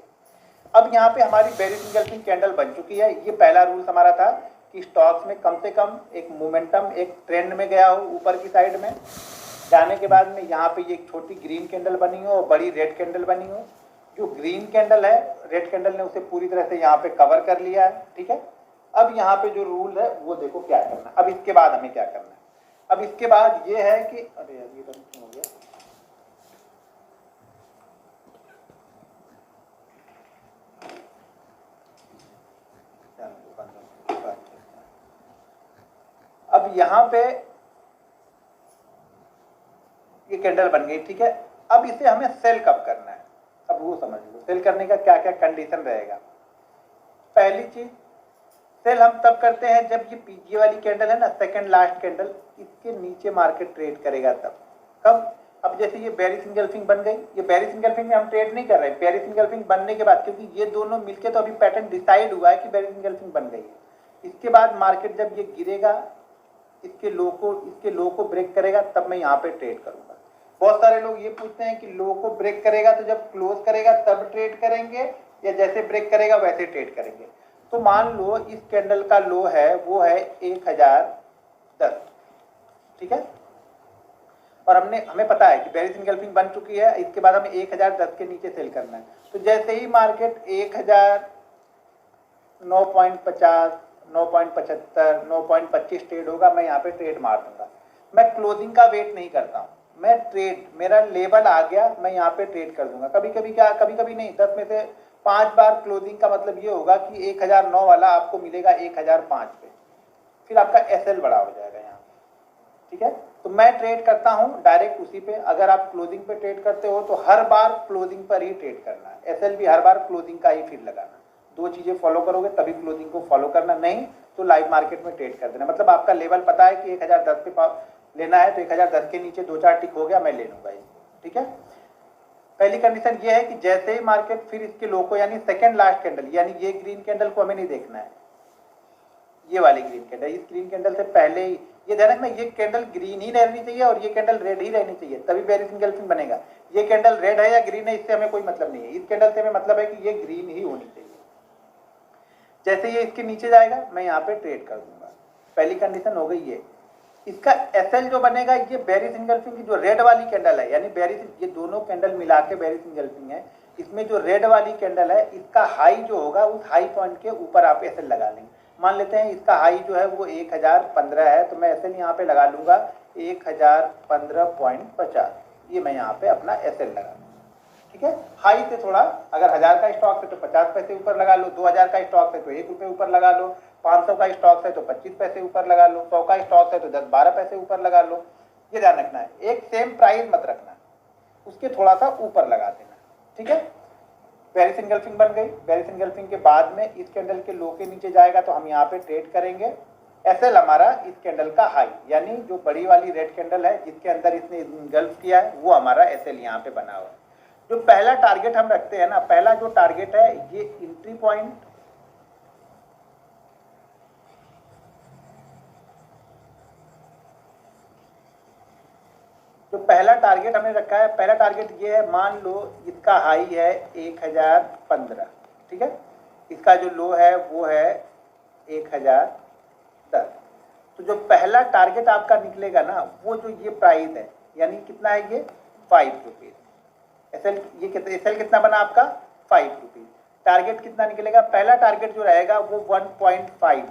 अब यहाँ पे हमारी बेरिश इंगल्फिंग कैंडल बन चुकी है। ये पहला रूल हमारा था कि स्टॉक्स में कम से कम एक मोमेंटम, एक ट्रेंड में गया हो ऊपर की साइड में, जाने के बाद में यहाँ पे ये एक छोटी ग्रीन कैंडल बनी हो और बड़ी रेड कैंडल बनी हो। जो ग्रीन कैंडल है, रेड कैंडल ने उसे पूरी तरह से यहाँ पे कवर कर लिया है, ठीक है। अब यहाँ पे जो रूल है वो देखो क्या करना। अब इसके बाद हमें क्या करना है, अब इसके बाद ये है कि अरे यार ये बंद क्यों हो गया, अब यहाँ पे ये कैंडल बन गई, ठीक है। अब इसे हमें सेल कब करना है, अब वो समझ लो सेल करने का क्या क्या कंडीशन रहेगा। पहली चीज, सेल हम तब करते हैं जब ये पीजी वाली कैंडल है ना, सेकंड लास्ट कैंडल, इसके नीचे मार्केट ट्रेड करेगा तब। कब? अब जैसे ये बेरिश इंगल्फिंग बन गई, ये बेरिश इंगल्फिंग में हम ट्रेड नहीं कर रहे, बेरिश इंगल्फिंग बनने के बाद, क्योंकि ये दोनों मिलके तो अभी पैटर्न डिसाइड हुआ है कि बेरिश इंगल्फिंग बन गई है। इसके बाद मार्केट जब ये गिरेगा, इसके लो को ब्रेक करेगा, तब मैं यहाँ पे ट्रेड करूंगा। बहुत सारे लोग ये पूछते हैं कि लो को ब्रेक करेगा तो जब क्लोज करेगा तब ट्रेड करेंगे या जैसे ब्रेक करेगा वैसे ट्रेड करेंगे। तो मान लो इस कैंडल का लो है वो है 1010, ठीक है, और हमें पता है कि बेरिश इंगल्फिंग बन चुकी है, इसके बाद हमें 1010 के नीचे सेल करना है। तो जैसे ही मार्केट 1009.50, 9.75, 9.25 ट्रेड होगा, मैं यहाँ पे ट्रेड मार दूंगा। मैं क्लोजिंग का वेट नहीं करता हूँ, मैं ट्रेड, मेरा लेवल आ गया, मैं यहाँ पे ट्रेड कर दूंगा। कभी कभी नहीं, 10 में से 5 बार क्लोजिंग का मतलब ये होगा कि 1009 वाला आपको मिलेगा 1005 पे, फिर आपका एसएल बड़ा हो जाएगा यहाँ, ठीक है। तो मैं ट्रेड करता हूँ डायरेक्ट उसी पे। अगर आप क्लोजिंग पे ट्रेड करते हो तो हर बार क्लोजिंग पर ही ट्रेड करना है, एसएल भी हर बार क्लोजिंग का ही फिर लगाना। 2 चीजें फॉलो करोगे तभी क्लोजिंग को फॉलो करना, नहीं तो लाइव मार्केट में ट्रेड कर देना। मतलब आपका लेवल पता है कि 1010 पे लेना है, तो 1010 के नीचे 2-4 टिक हो गया, मैं ले लूंगा इसको, ठीक है। पहली कंडीशन ये है कि जैसे ही मार्केट फिर इसके लो को, यानी सेकंड लास्ट कैंडल, यानी ये ग्रीन कैंडल को हमें नहीं देखना है, ये वाली ग्रीन कैंडल, इस ग्रीन कैंडल से पहले ही ये ध्यान रखना, ये कैंडल ग्रीन ही रहनी चाहिए और ये कैंडल रेड ही रहनी चाहिए, तभी बेरिश इंगल्फिंग बनेगा। ये कैंडल रेड है या ग्रीन है इससे हमें कोई मतलब नहीं है, इस कैंडल से हमें मतलब है कि ये ग्रीन ही होनी चाहिए। जैसे ये इसके नीचे जाएगा मैं यहाँ पे ट्रेड कर दूंगा, पहली कंडीशन हो गई ये। इसका एसएल जो बनेगा, ये बेरिश इंगल्फिंग की जो रेड वाली कैंडल है, यानी बेरिश, ये दोनों कैंडल मिला के बेरिश इंगल्फिंग है, इसमें जो रेड वाली कैंडल है इसका हाई जो होगा उस हाई पॉइंट के ऊपर आप एसएल लगा लेंगे। मान लेते हैं इसका हाई जो है वो 1015 है, तो मैं एसएल यहाँ पे लगा लूंगा 1015.50, ये मैं यहाँ पे अपना एसएल लगा लूंगा, ठीक है। हाई से थोड़ा, अगर 1000 का स्टॉक है तो 50 पैसे ऊपर लगा लो, 2000 का स्टॉक है तो 1 रुपये ऊपर लगा लो, 500 का स्टॉक है तो 25 पैसे ऊपर लगा लो, 100 का स्टॉक है तो 10-12 पैसे ऊपर लगा लो। ये ध्यान रखना है, एक सेम प्राइस मत रखना, उसके थोड़ा सा ऊपर लगा देना, ठीक है। बेरिश इंगल्फिंग बन गई, बेरिश इंगल्फिंग के बाद में इस कैंडल के लो के नीचे जाएगा तो हम यहाँ पे ट्रेड करेंगे। एसएल हमारा इस कैंडल का हाई, यानी जो बड़ी वाली रेड कैंडल है जिसके अंदर इसने इंगल्फ किया है, वो हमारा एसएल यहाँ पे बना हुआ है। जो पहला टारगेट हम रखते हैं ना, पहला जो टारगेट है ये एंट्री पॉइंट, जो पहला टारगेट हमने रखा है, पहला टारगेट ये है, मान लो इसका हाई है 1015, ठीक है, इसका जो लो है वो है 1010। तो जो पहला टारगेट आपका निकलेगा ना, वो जो ये प्राइस है, यानी कितना है ये 5 रुपीज, एसएल, ये एसएल कितना बना आपका 5 रुपीज। टारगेट कितना निकलेगा, पहला टारगेट जो रहेगा वो 1.5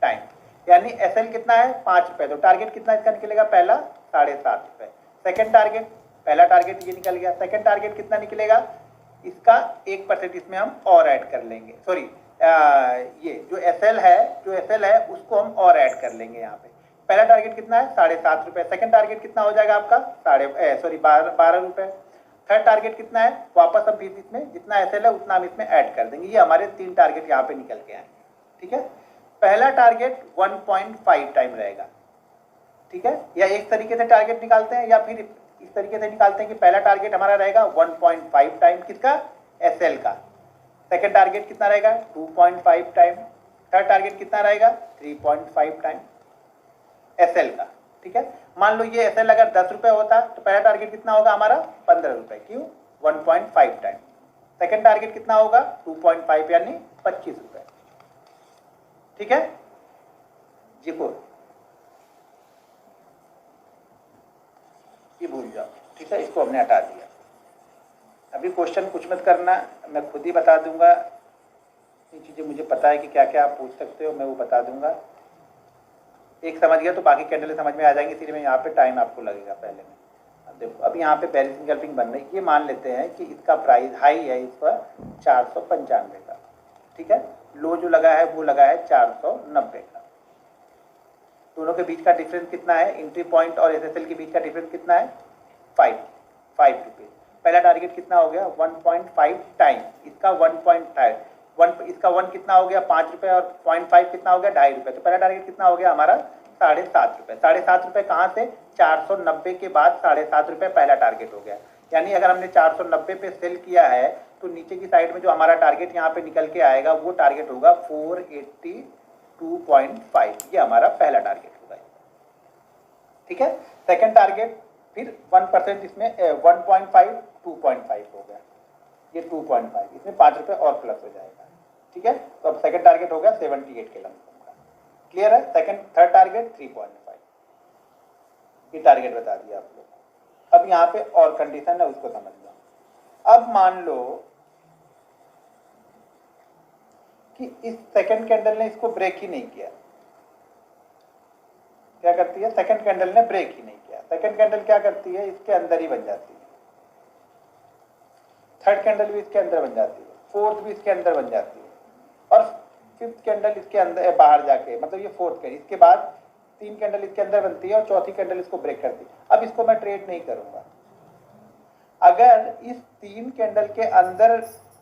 टाइम, यानी एसएल कितना है 5 रुपए, तो टारगेट कितना इसका निकलेगा पहला 7.5 रुपए। सेकेंड टारगेट, पहला टारगेट ये निकल गया, सेकेंड टारगेट कितना निकलेगा, इसका 1% इसमें हम और ऐड कर लेंगे, सॉरी ये जो एसएल है उसको हम और ऐड कर लेंगे यहाँ पे। पहला टारगेट कितना है 7.5 रुपए, सेकेंड टारगेट कितना हो जाएगा आपका 12 रुपए। थर्ड टारगेट कितना है, वापस हम फिर इसमें जितना एसएल है उतना हम इसमें ऐड कर देंगे। ये हमारे 3 टारगेट यहाँ पे निकल के आए, ठीक है। पहला टारगेट 1.5 टाइम रहेगा, ठीक है, या एक तरीके से टारगेट निकालते हैं या फिर इस तरीके से निकालते हैं कि पहला टारगेट हमारा रहेगा 1.5 टाइम किसका, एसएल का। सेकेंड टारगेट कितना रहेगा 2.5 टाइम, थर्ड टारगेट कितना रहेगा 3.5 टाइम एसएल का, ठीक है। मान लो ये एसएल अगर 10 रुपए होता तो पहला टारगेट कितना होगा हमारा 15 रुपए, क्यों 1.5 टाइम। सेकेंड टारगेट कितना होगा 2.5 यानी 25 रुपए, ठीक है जी। को ये भूल जाओ, ठीक है, इसको हमने हटा दिया। अभी क्वेश्चन कुछ मत करना, मैं खुद ही बता दूंगा, ये चीज़ें मुझे पता है कि क्या क्या आप पूछ सकते हो, मैं वो बता दूंगा। एक समझ गया तो बाकी कैंडल समझ में आ जाएंगे, इसलिए मैं यहाँ पे टाइम आपको लगेगा पहले में। अब देखो अब यहाँ पे बेरिश इंगल्फिंग बन रही है, ये मान लेते हैं कि इसका प्राइस हाई है इस पर 495 का, ठीक है। लो जो लगा है वो लगा है 490 का। दोनों के बीच का डिफरेंस कितना है, एंट्री पॉइंट और एसएसएल के बीच का डिफरेंस कितना है, 5 रुपये। पहला टारगेट कितना हो गया, 1.5 टाइम, इसका 1.5 इसका 1 कितना हो गया 5 रुपये और 0.5 कितना हो गया 2.5 रुपये। तो पहला टारगेट कितना हो गया हमारा 7.5 रुपये। 7.5 रुपये कहाँ से, 490 के बाद 7.5 रुपये पहला टारगेट हो गया। यानी अगर हमने 490 पे सेल किया है तो नीचे की साइड में जो हमारा टारगेट यहाँ पे निकल के आएगा वो टारगेट होगा 482.5, ये हमारा पहला टारगेट होगा, ठीक है। सेकंड टारगेट फिर 1% इसमें 1.5 2.5 हो गया, ये 2.5, इसमें 5 रुपये और प्लस हो जाएगा, ठीक है। तो अब सेकंड टारगेट हो गया 78 के लमसम का, क्लियर है। थर्ड टारगेट 3.5, ये टारगेट बता दिया आप लोग। अब यहाँ पे और कंडीशन है उसको समझ लो। अब मान लो कि इस सेकंड कैंडल ने इसको ब्रेक ही नहीं किया, क्या करती है, सेकंड कैंडल ने ब्रेक ही नहीं किया। सेकंड कैंडल क्या करती है, इसके अंदर ही बन जाती है। थर्ड कैंडल भी इसके अंदर बन जाती है, फोर्थ भी इसके अंदर बन जाती है, और फिफ्थ कैंडल इसके अंदर बाहर जाके, मतलब ये फोर्थ कैंडल, इसके बाद 3 कैंडल इसके अंदर बनती है और चौथी कैंडल इसको ब्रेक करती है। अब इसको मैं ट्रेड नहीं करूंगा। अगर इस 3 कैंडल के अंदर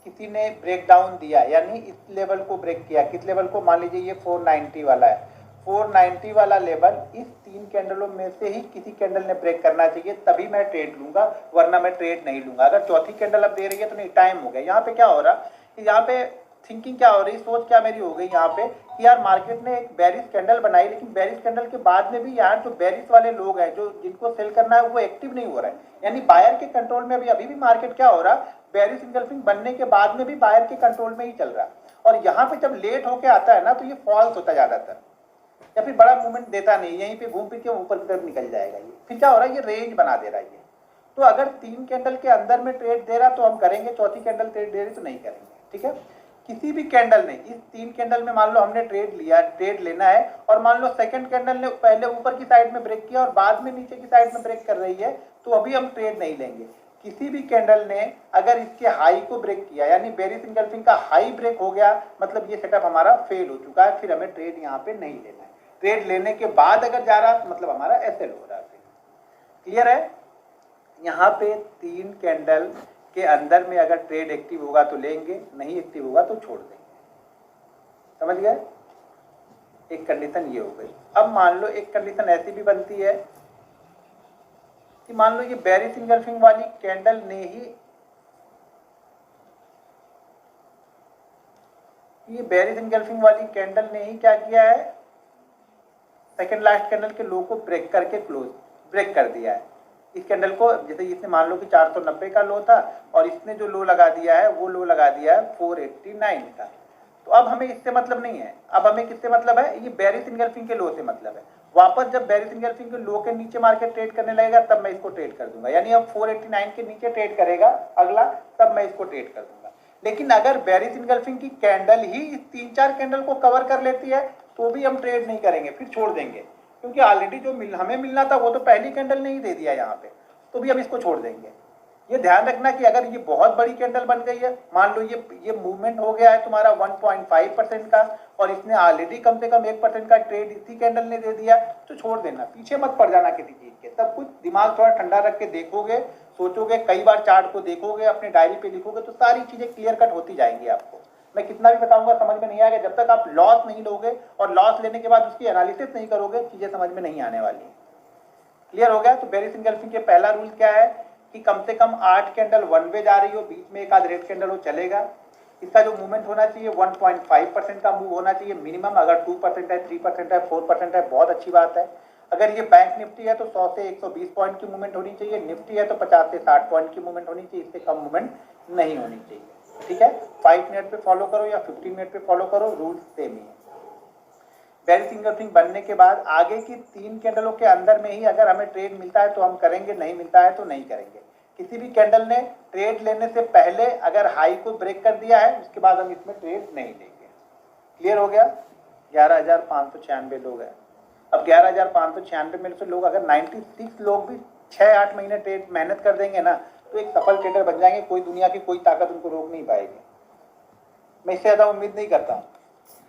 किसी ने ब्रेक डाउन दिया, यानी इस लेवल को ब्रेक किया, किस लेवल को, मान लीजिए ये 490 वाला है, 490 वाला लेवल इस 3 कैंडलों में से ही किसी कैंडल ने ब्रेक करना चाहिए, तभी मैं ट्रेड लूंगा, वरना मैं ट्रेड नहीं लूंगा। अगर चौथी कैंडल अब दे रही है तो नहीं, टाइम हो गया। यहाँ पे क्या हो रहा कि यहाँ पे थिंकिंग क्या हो रही, सोच क्या मेरी हो गई यहाँ पे कि यार मार्केट ने एक बेरिश कैंडल बनाई, लेकिन बेरिश कैंडल के बाद में भी यार जो बेरिश वाले लोग हैं, जो जिनको सेल करना है, वो एक्टिव नहीं हो रहा है। यानी बायर के कंट्रोल में अभी भी मार्केट क्या हो रहा, बेरिश इंगल्फिंग बनने के बाद में भी बायर के कंट्रोल में ही चल रहा। और यहाँ पे जब लेट होके आता है ना तो ये फॉल्स होता ज्यादातर, या फिर बड़ा मूवमेंट देता नहीं, यहीं पे घूम फिर के ऊपर की तरफ निकल जाएगा। ये फिर क्या हो रहा है, ये रेंज बना दे रहा है ये। तो अगर 3 कैंडल के अंदर में ट्रेड दे रहा तो हम करेंगे, चौथी कैंडल ट्रेड दे रही तो नहीं करेंगे, ठीक है। किसी भी कैंडल ने, इस 3 कैंडल में मान लो हमने ट्रेड लिया, ट्रेड लेना है, और मान लो सेकंड कैंडल ने पहले ऊपर की साइड में ब्रेक किया और बाद में नीचे की साइड में ब्रेक कर रही है, तो अभी हम ट्रेड नहीं लेंगे। किसी भी कैंडल ने अगर इसके हाई को ब्रेक किया, यानी बेरिश इंगल्फिंग का हाई ब्रेक हो गया, मतलब ये सेटअप हमारा फेल हो चुका है, फिर हमें ट्रेड यहाँ पे नहीं लेना है। ट्रेड लेने के बाद अगर जा रहा तो मतलब हमारा एसएल हो रहा है। क्लियर है। यहाँ पे 3 कैंडल के अंदर में अगर ट्रेड एक्टिव होगा तो लेंगे, नहीं एक्टिव होगा तो छोड़ देंगे, समझ गए। एक कंडीशन ये हो गई। अब मान लो एक कंडीशन ऐसी भी बनती है कि मान लो ये बेरिश इंगल्फिंग वाली कैंडल ने ही, ये बेरिश इंगल्फिंग वाली कैंडल ने ही क्या किया है, सेकंड लास्ट कैंडल के लो को ब्रेक करके ब्रेक कर दिया है। इस कैंडल को, जैसे इसने मान लो कि 490 का लो था और इसने जो लो लगा दिया है वो लो लगा दिया है 489 का। तो अब हमें इससे मतलब नहीं है, अब हमें किससे मतलब है, ये बेरिश इंगल्फिंग के लो से मतलब है। वापस जब बेरिश इंगल्फिंग के लो के नीचे मार्केट ट्रेड करने लगेगा तब मैं इसको ट्रेड कर दूंगा, यानी अब 489 के नीचे ट्रेड करेगा अगला, तब मैं इसको ट्रेड कर दूंगा। लेकिन अगर बेरिश इंगल्फिंग की कैंडल ही इस 3-4 कैंडल को कवर कर लेती है तो भी हम ट्रेड नहीं करेंगे, फिर छोड़ देंगे, क्योंकि ऑलरेडी जो हमें मिलना था वो तो पहली कैंडल ने ही दे दिया यहाँ पे, तो भी हम इसको छोड़ देंगे। ये ध्यान रखना कि अगर ये बहुत बड़ी कैंडल बन गई है, मान लो ये मूवमेंट हो गया है तुम्हारा 1.5% का, और इसने ऑलरेडी कम से कम 1% का ट्रेड इसी कैंडल ने दे दिया, तो छोड़ देना, पीछे मत पड़ जाना किसी चीज के। सब कुछ दिमाग थोड़ा ठंडा रख के देखोगे, सोचोगे, कई बार चार्ट को देखोगे, अपने डायरी पे लिखोगे, तो सारी चीजें क्लियर कट होती जाएंगी। आपको मैं कितना भी बताऊंगा समझ में नहीं आएगा, जब तक आप लॉस नहीं लोगे और लॉस लेने के बाद उसकी एनालिसिस नहीं करोगे, चीजें समझ में नहीं आने वाली है। क्लियर हो गया। तो बेरिश इंगल्फिंग के पहला रूल क्या है कि कम से कम 8 कैंडल वन वे जा रही हो, बीच में एक आध रेड कैंडल हो, चलेगा। इसका जो मूवमेंट होना चाहिए 1.5% का मूव होना चाहिए मिनिमम। अगर 2% है, 3% है, 4% है, बहुत अच्छी बात है। अगर ये बैंक निफ्टी है तो 100 से 120 पॉइंट की मूवमेंट होनी चाहिए, निफ्टी है तो 50 से 60 पॉइंट की मूवमेंट होनी चाहिए, इससे कम मूवमेंट नहीं होनी चाहिए, ठीक है। 5 मिनट पे फॉलो करो या 15 मिनट पे फॉलो करो, रूल सेम ही है। बेरिश इंगल्फिंग बनने के बाद आगे की 3 कैंडलों के अंदर में ही अगर हमें ट्रेड मिलता है तो हम करेंगे, नहीं मिलता है तो नहीं करेंगे। किसी भी कैंडल ने ट्रेड लेने से पहले अगर हाई को ब्रेक कर दिया है उसके बाद हम इसमें ट्रेड नहीं लेंगे। क्लियर हो गया। 11,596 लोग हैं। अब 11,596 में से लोग अगर 96 लोग भी 6-8 महीने ट्रेड मेहनत कर देंगे ना तो एक सफल ट्रेडर बन जाएंगे, कोई दुनिया की कोई ताकत उनको रोक नहीं पाएगी। मैं इससे ज़्यादा उम्मीद नहीं करता हूँ।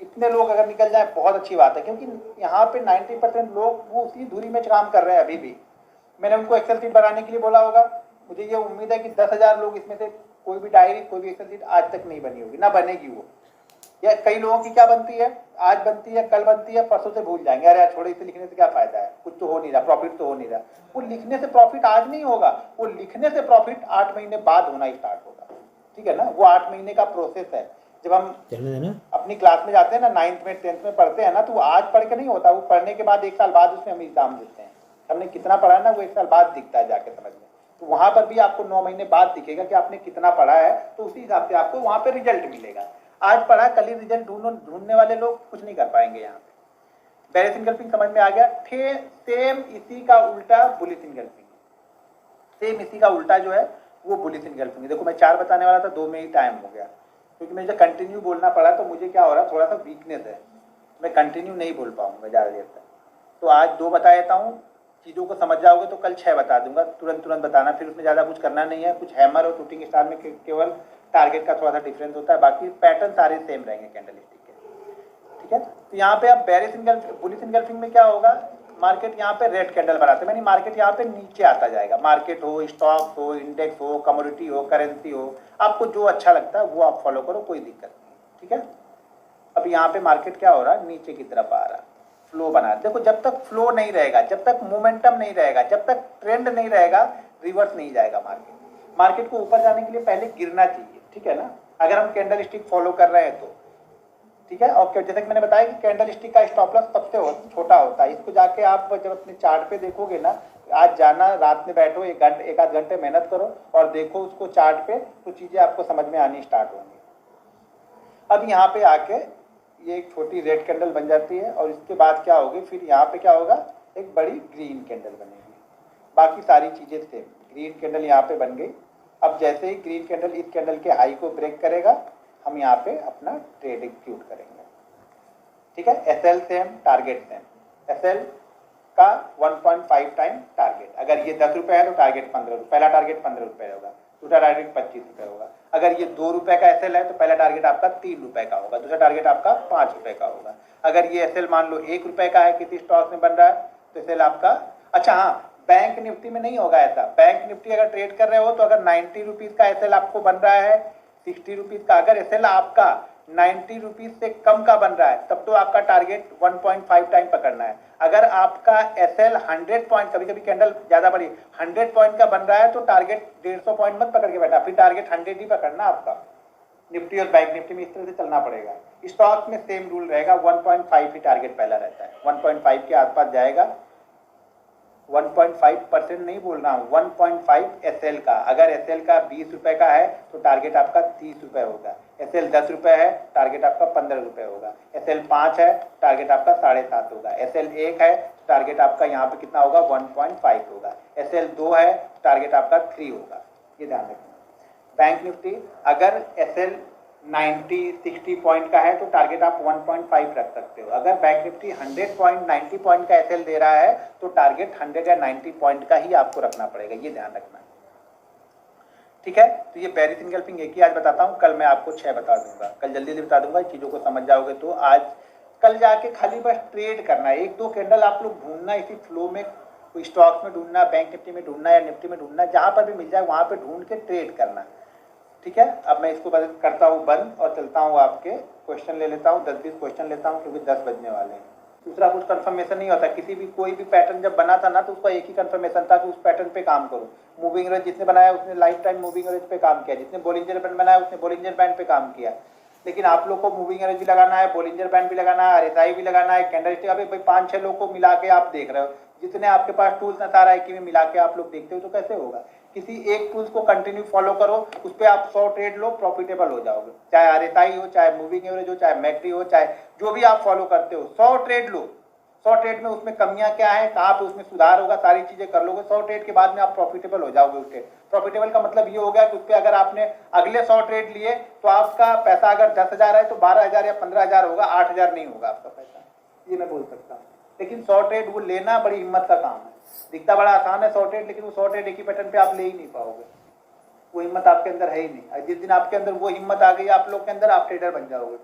इतने लोग अगर निकल जाए बहुत अच्छी बात है, क्योंकि यहाँ पे 90% लोग वो उसी धुरी में काम कर रहे हैं अभी भी। मैंने उनको एक्सेल शीट बनाने के लिए बोला होगा, मुझे ये उम्मीद है कि 10,000 लोग इसमें से कोई भी डायरी, कोई भी एक्सेल शीट आज तक नहीं बनी होगी, ना बनेगी वो। या कई लोगों की क्या बनती है, आज बनती है, कल बनती है, परसों से भूल जाएंगे, अरे यार छोड़ो, इसे लिखने से क्या फायदा है, कुछ तो हो नहीं रहा, प्रॉफिट तो हो नहीं रहा। वो लिखने से प्रॉफिट आज नहीं होगा, वो लिखने से प्रॉफिट 8 महीने बाद होना स्टार्ट होगा। ठीक है ना, वो 8 महीने का प्रोसेस है। जब हम अपनी क्लास में जाते हैं ना, 9th में 10th में पढ़ते हैं ना, तो वो आज पढ़ के नहीं होता, वो पढ़ने के बाद 1 साल बाद उसमें हम एग्जाम देते हैं। हमने कितना पढ़ा है ना, वो 1 साल बाद दिखता है जाके समझ में। तो वहां पर भी आपको 9 महीने बाद दिखेगा कि आपने कितना पढ़ा है, तो उसी हिसाब से आपको वहां पे रिजल्ट मिलेगा। आज पढ़ा कल ही रिजल्ट ढूंढने वाले लोग कुछ नहीं कर पाएंगे। यहाँ पे बेरिश इनगल्फिंग समझ में आ गया। सेम इसी का उल्टा बुलिश इनगल्फिंग, सेम इसी का उल्टा जो है वो बुलिश इनगल्फिंग। देखो मैं 4 बताने वाला था, 2 में ही टाइम हो गया, क्योंकि मुझे कंटिन्यू बोलना पड़ा। तो मुझे क्या हो रहा है, थोड़ा सा वीकनेस है, मैं कंटिन्यू नहीं बोल पाऊंगा ज़्यादा देर तक। तो आज 2 बता देता हूँ, चीज़ों को समझ जाओगे तो कल 6 बता दूंगा, तुरंत बताना, फिर उसमें ज़्यादा कुछ करना नहीं है। कुछ हैमर और शूटिंग स्टार में केवल टारगेट का थोड़ा सा डिफरेंस होता है, बाकी पैटर्न सारे सेम रहेंगे कैंडलस्टिक के। ठीक है, तो यहाँ पे अब बेरिश इनगल्फिंग, बुलिश इनगल्फिंग में क्या होगा, मार्केट यहाँ पे रेड कैंडल बनाते हैं, यानी मार्केट यहाँ पे नीचे आता जाएगा। मार्केट हो, स्टॉक्स हो, इंडेक्स हो, कमोडिटी हो, करेंसी हो, आपको जो अच्छा लगता है वो आप फॉलो करो, कोई दिक्कत नहीं। ठीक है, अब यहाँ पे मार्केट क्या हो रहा है, नीचे की तरफ आ रहा है, फ्लो बना। देखो जब तक फ्लो नहीं रहेगा, जब तक मोमेंटम नहीं रहेगा, जब तक ट्रेंड नहीं रहेगा, रिवर्स नहीं जाएगा मार्केट। मार्केट को ऊपर जाने के लिए पहले गिरना चाहिए। ठीक है ना, अगर हम कैंडल स्टिक फॉलो कर रहे हैं तो ठीक है। और जैसे कि मैंने बताया कि कैंडल स्टिक का स्टॉप लॉस सबसे छोटा होता है। इसको जाके आप जब अपने चार्ट पे देखोगे ना, आज जाना, रात में बैठो, 1 आध घंटे मेहनत करो और देखो उसको चार्ट पे, तो चीजें आपको समझ में आनी स्टार्ट होंगी। अब यहाँ पे आके ये एक छोटी रेड कैंडल बन जाती है, और इसके बाद क्या होगी, फिर यहाँ पे क्या होगा, एक बड़ी ग्रीन कैंडल बनेगी। बाकी सारी चीजें सेम। ग्रीन कैंडल यहाँ पे बन गई। अब जैसे ही ग्रीन कैंडल इस कैंडल के हाई को ब्रेक करेगा, हम यहाँ पे अपना ट्रेड एग्जीक्यूट करेंगे। ठीक है, SL same, target same. SL का 1.5 टाइम टारगेट। अगर ये 10 रुपये है तो टारगेट 15 रुपये, पहला टारगेट 15 रुपये होगा, दूसरा टारगेट 25 रुपये होगा। अगर ये 2 रुपये का एसएल है तो पहला टारगेट आपका 3 रुपये का होगा, दूसरा टारगेट आपका 5 रुपये का होगा। अगर ये एसएल मान लो 1 रुपये का है, किसी स्टॉक में बन रहा है, तो एसएल आपका, अच्छा हाँ, बैंक निफ्टी में नहीं होगा ऐसा। बैंक निफ्टी अगर ट्रेड कर रहे हो तो अगर 90 रुपीज़ का एसएल आपको बन रहा है, 60 रुपीज़ का, अगर एसएल आपका 90 रुपीज़ से कम का बन रहा है, तब तो आपका टारगेट 1.5 टाइम पकड़ना है। अगर आपका एसएल 100 पॉइंट, कभी कभी कैंडल ज़्यादा बड़ी 100 पॉइंट का बन रहा है, तो टारगेट 150 पॉइंट मत पकड़ के बैठा, फिर टारगेट 100 ही पकड़ना आपका। निफ्टी और बैंक निफ्टी में इस तरह से चलना पड़ेगा। स्टॉक में सेम रूल रहेगा, 1.5 ही टारगेट पहला रहता है, 1.5 के आसपास जाएगा। 1.5% नहीं बोल रहा हूँ, 1.5 एसएल का। अगर एसएल का 20 रुपये का है तो टारगेट आपका 30 रुपये होगा। एसएल 10 रुपये है, टारगेट आपका 15 रुपये होगा। एसएल 5 है, टारगेट आपका 7.5 होगा। एसएल 1 है, टारगेट आपका यहाँ पे कितना होगा, 1.5 होगा। एसएल 2 है, टारगेट आपका 3 होगा। ये ध्यान रखना। बैंक निफ्टी अगर एसएल 60 पॉइंट का है तो टारगेट आप 1.5 रख सकते हो। अगर बैंक निफ्टी 100 पॉइंट 90 पॉइंट का एसएल दे रहा है तो टारगेट 100 या 90 पॉइंट का ही आपको रखना पड़ेगा, ये ध्यान रखना। ठीक है, तो ये बेरिश इनगल्फिंग एक ही आज बताता हूँ, कल मैं आपको 6 बता दूंगा, कल जल्दी जल्दी बता दूंगा। चीज़ों को समझ जाओगे तो आज कल जाके खाली बस ट्रेड करना है। 1-2 कैंडल आप लोग ढूंढना, इसी फ्लो में, कोई स्टॉक्स में ढूंढना, बैंक निफ्टी में ढूंढना या निफ्टी में ढूंढना, जहाँ पर भी मिल जाए वहाँ पर ढूंढ के ट्रेड करना। ठीक है, अब मैं इसको करता हूँ बंद और चलता हूँ, आपके क्वेश्चन ले लेता हूँ, 10-20 क्वेश्चन लेता हूँ, क्योंकि 10 बजने वाले हैं। दूसरा कुछ कंफर्मेशन नहीं होता, किसी भी कोई भी पैटर्न जब बना था ना, तो उसका एक ही कंफर्मेशन था कि उस पैटर्न पे काम करो। मूविंग एवरेज जिसने बनाया उसने लाइफ टाइम मूविंग एवरेज पे काम किया, जिसने बोलिंजर बैंड बनाया उसने बोलिंजर बैंड पे काम किया। लेकिन आप लोग को मूविंग एवरेज भी लगाना है, बोलिंजर बैंड भी लगाना है, आरएसआई भी लगाना है, कैंडलस्टिक। अभी भाई 5-6 लोग को मिला के आप देख रहे हो, जितने आपके पास टूल्स न सारा एक में मिला के आप लोग देखते हो, तो कैसे होगा। किसी एक टूल्स को कंटिन्यू फॉलो करो, उस पर आप 100 ट्रेड लो, प्रॉफिटेबल हो जाओगे। चाहे आरएसआई हो, चाहे मूविंग एवरेज हो, चाहे मैकडी हो, चाहे जो भी आप फॉलो करते हो, 100 ट्रेड लो। 100 ट्रेड में उसमें कमियां क्या है, कहाँ पे उसमें सुधार होगा, सारी चीजें कर लोगे। 100 ट्रेड के बाद में आप प्रॉफिटेबल हो जाओगे। उसके प्रॉफिटेबल का मतलब ये हो गया कि उस पर अगर आपने अगले 100 ट्रेड लिए तो आपका पैसा अगर 10,000 है तो 12,000 या 15,000 होगा, 8,000 नहीं होगा आपका पैसा। ये मैं बोल सकता हूँ। लेकिन शॉर्ट ट्रेड वो लेना बड़ी हिम्मत का काम है। दिखता बड़ा आसान है शॉर्ट ट्रेड, लेकिन वो शॉर्ट ट्रेड एक ही पैटर्न पे आप ले ही नहीं पाओगे, वो हिम्मत आपके अंदर है ही नहीं। जिस दिन आपके अंदर वो हिम्मत आ गई आप लोग के अंदर, आप ट्रेडर बन जाओगे।